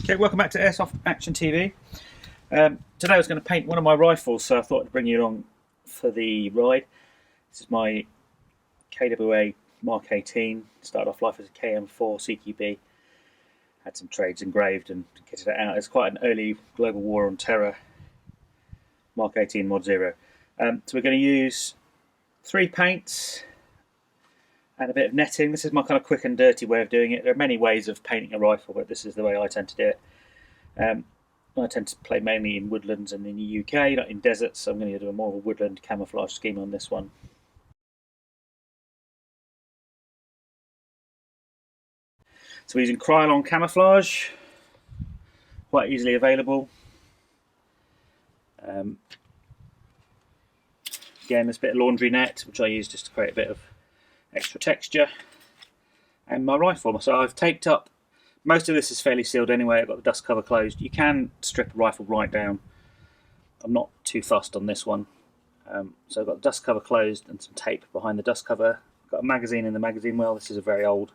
Okay, welcome back to Airsoft Action TV. Today I was going to paint one of my rifles, so I thought I'd bring you along for the ride. This is my KWA Mark 18. Started off life as a KM4 CQB. Had some trades engraved and kitted it out. It's quite an early global war on terror Mark 18 Mod 0. So we're going to use 3 paints and a bit of netting. This is my kind of quick and dirty way of doing it. There are many ways of painting a rifle, but this is the way I tend to do it. I tend to play mainly in woodlands and in the UK, not in deserts, so I'm going to do a more of a woodland camouflage scheme on this one. So we're using Krylon camouflage, quite easily available. Again, there's a bit of laundry net, which I use just to create a bit of extra texture. And my rifle, so I've taped up, most of this is fairly sealed anyway. I've got the dust cover closed. You can strip a rifle right down. I'm not too fussed on this one. So I've got the dust cover closed and some tape behind the dust cover. I've got a magazine in the magazine well. This is a very old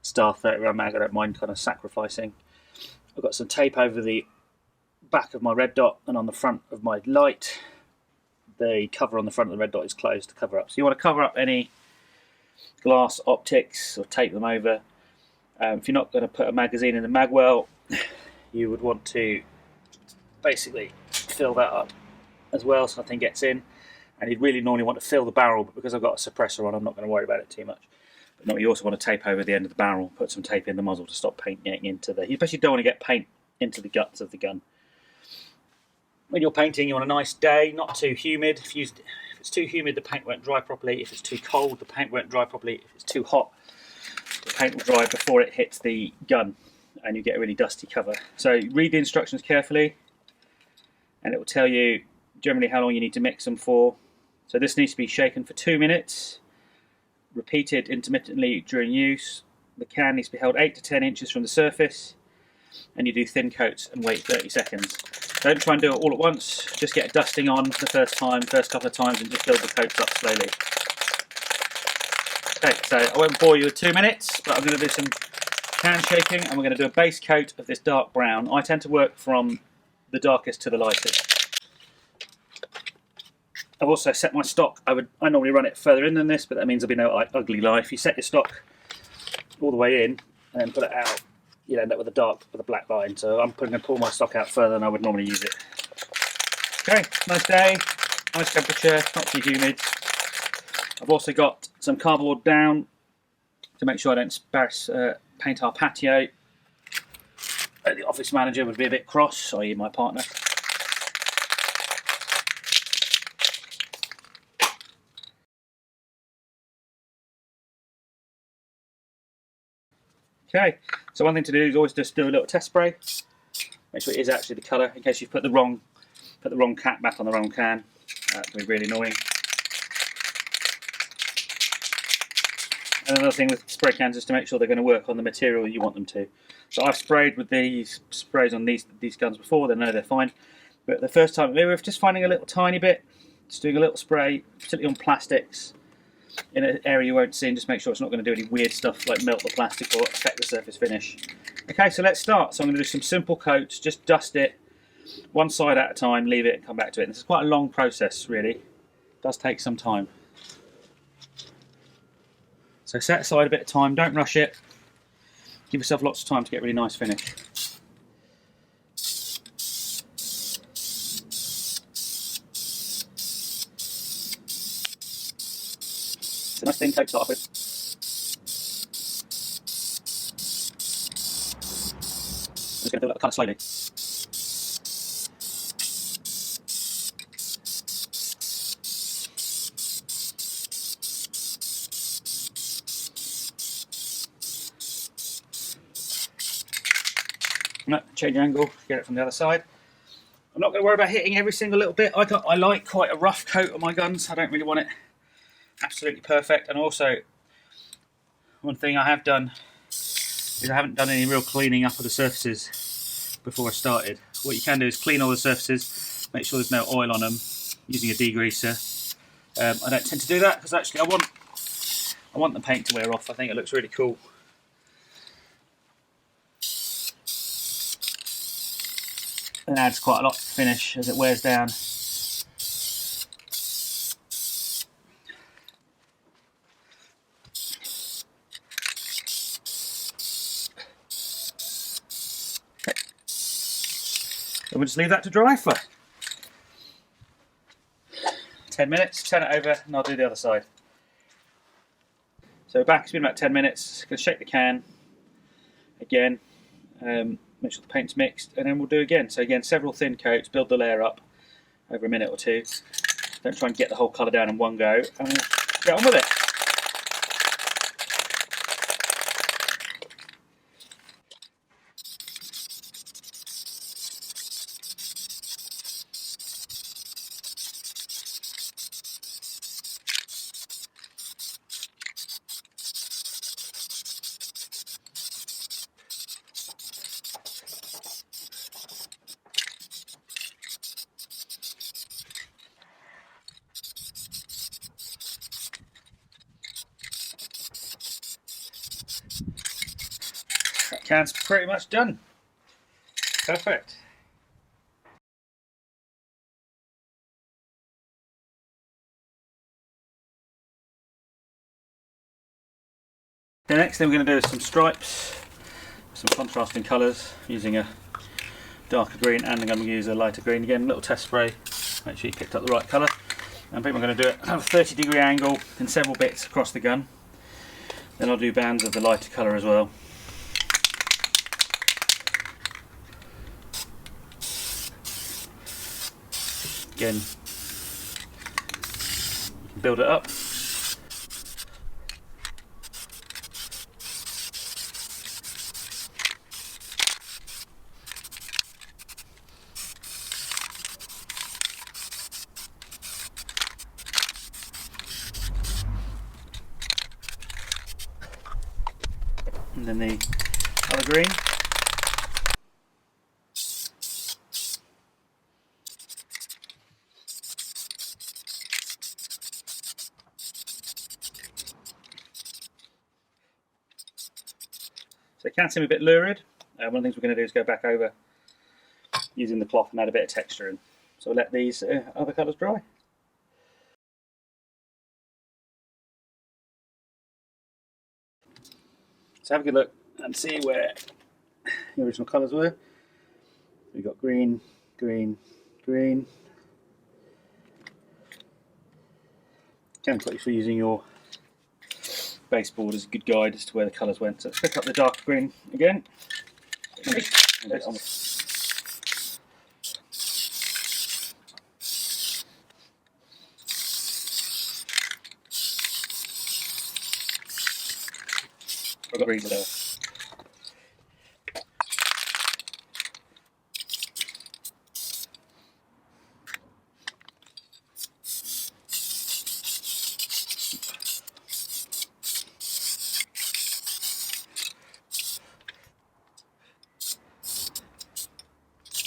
Star 30 round mag. I don't mind kind of sacrificing. I've got some tape over the back of my red dot, and on the front of my light, the cover on the front of the red dot is closed to cover up. So you want to cover up any glass optics or tape them over. If you're not going to put a magazine in the mag well, you would want to basically fill that up as well so nothing gets in. And you'd really normally want to fill the barrel, but because I've got a suppressor on, I'm not going to worry about it too much. But no, you also want to tape over the end of the barrel, put some tape in the muzzle to stop paint getting into the... You especially don't want to get paint into the guts of the gun. When you're painting, you want a nice day, not too humid. If it's too humid, the paint won't dry properly. If it's too cold, the paint won't dry properly. If it's too hot, the paint will dry before it hits the gun and you get a really dusty cover. So read the instructions carefully and it will tell you generally how long you need to mix them for. So this needs to be shaken for 2 minutes, repeated intermittently during use. The can needs to be held 8 to 10 inches from the surface, and you do thin coats and wait 30 seconds. Don't try and do it all at once, just get dusting on the first couple of times, and just build the coats up slowly. Okay, so I won't bore you with 2 minutes, but I'm going to do some can shaking, and we're going to do a base coat of this dark brown. I tend to work from the darkest to the lightest. I've also set my stock. I normally run it further in than this, but that means there'll be no ugly lie. If you set your stock all the way in and then put it out, you'll end up with a black line. So I'm going to pull my stock out further than I would normally use it. Okay, nice day, nice temperature, not too humid. I've also got some cardboard down to make sure I don't paint our patio. The office manager would be a bit cross, i.e. my partner. Okay, so one thing to do is always just do a little test spray. Make sure it is actually the colour, in case you've put the wrong cap back on the wrong can. That can be really annoying. And another thing with spray cans is to make sure they're going to work on the material you want them to. So I've sprayed with these sprays on these guns before, they know they're fine. But the first time, we were just finding a little tiny bit, just doing a little spray, particularly on plastics, in an area you won't see, and just make sure it's not going to do any weird stuff like melt the plastic or affect the surface finish. Okay, so let's start. So I'm going to do some simple coats, just dust it one side at a time, leave it and come back to it. And this is quite a long process really, it does take some time. So set aside a bit of time, don't rush it, give yourself lots of time to get a really nice finish. It's a nice thin coat to start off with. I'm just going to build up the colour slowly. No, change your angle, get it from the other side. I'm not going to worry about hitting every single little bit. I like quite a rough coat on my guns. I don't really want it absolutely perfect. And also, one thing I have done is I haven't done any real cleaning up of the surfaces before I started. What you can do is clean all the surfaces, make sure there's no oil on them using a degreaser. I don't tend to do that because actually I want the paint to wear off. I think it looks really cool. and adds quite a lot to the finish as it wears down. And we'll just leave that to dry for 10 minutes, turn it over, and I'll do the other side. So back, it's been about 10 minutes. Going to shake the can again, make sure the paint's mixed, and then we'll do again. So again, several thin coats, build the layer up over a minute or two. Don't try and get the whole colour down in one go, and get on with it. That can's pretty much done. Perfect. The next thing we're going to do is some stripes, some contrasting colours, using a darker green, and I'm going to use a lighter green. Again, a little test spray, make sure you picked up the right colour. And I think we're going to do it at a 30-degree angle in several bits across the gun. Then I'll do bands of the lighter colour as well. Again, you can build it up. And then the other green. So it can seem a bit lurid. One of the things we're going to do is go back over using the cloth and add a bit of texture in. So we'll let these other colours dry. So have a good look and see where the original colours were. We've got green, green, green. Again, quite useful using your baseboard as a good guide as to where the colours went. So let's pick up the dark green again. I've got green there.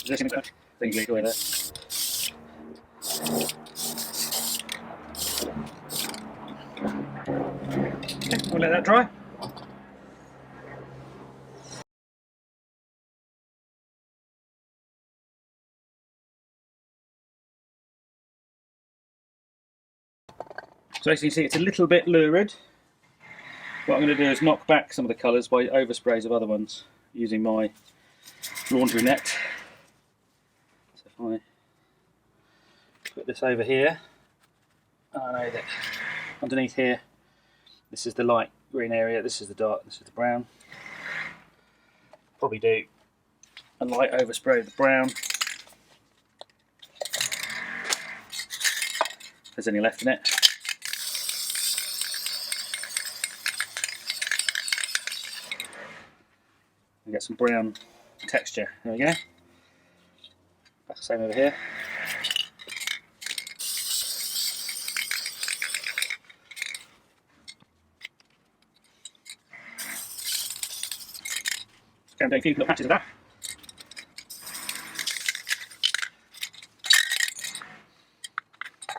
Is this going to thing leak away there? Okay, we'll let that dry. So as you can see, it's a little bit lurid. What I'm going to do is knock back some of the colours by oversprays of other ones using my laundry net. So if I put this over here, I know that underneath here, this is the light green area, this is the dark, this is the brown. Probably do a light overspray of the brown. If there's any left in it. And get some brown texture. There we go. That's the same over here. Going to do a few little patches of that.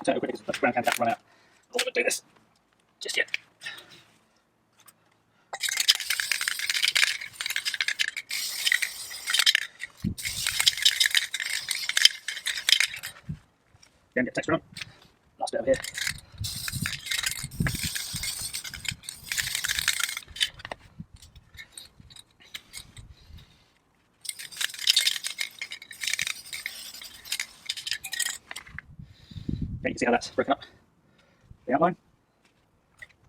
So quick, the brown can run out. I'm not going to do this just yet. Again, get texture on. Last bit over here. Okay, you can see how that's broken up the outline.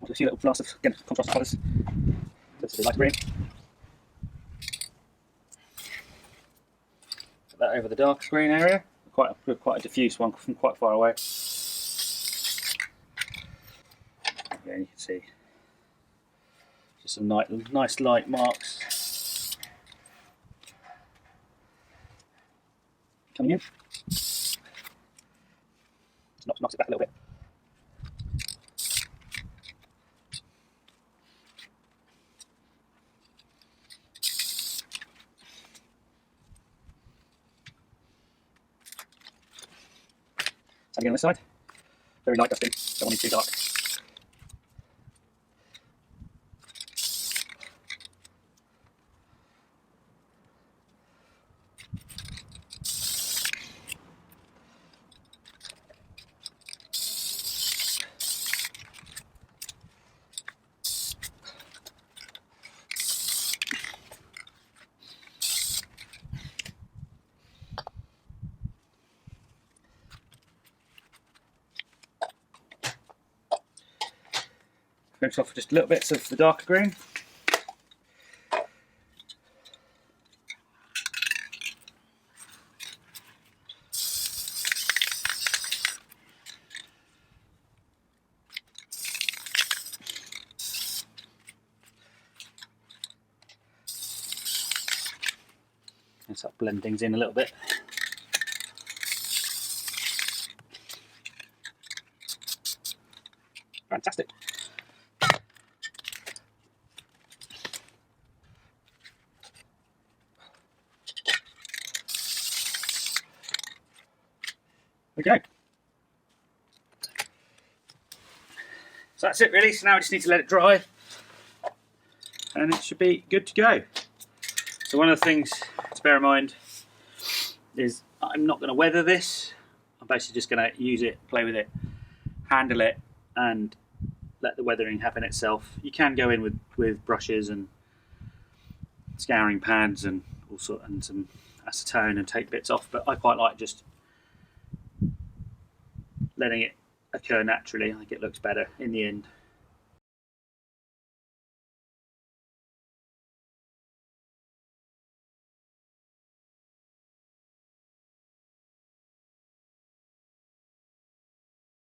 A few little blasts of, again, contrast colours. This is a light green. Put that over the dark green area. Quite a diffuse one from quite far away. Again, you can see just some nice light marks coming in. Just knocks it back a little bit. Same again on this side. Very light dusting, don't want it too dark. Finish off with just little bits of the darker green. And start blend things in a little bit. Fantastic. Okay. So that's it really, so now I just need to let it dry and it should be good to go. So one of the things to bear in mind is I'm not going to weather this. I'm basically just going to use it, play with it, handle it and let the weathering happen itself. You can go in with brushes and scouring pads and also and some acetone and take bits off, but I quite like just letting it occur naturally. I think it looks better in the end.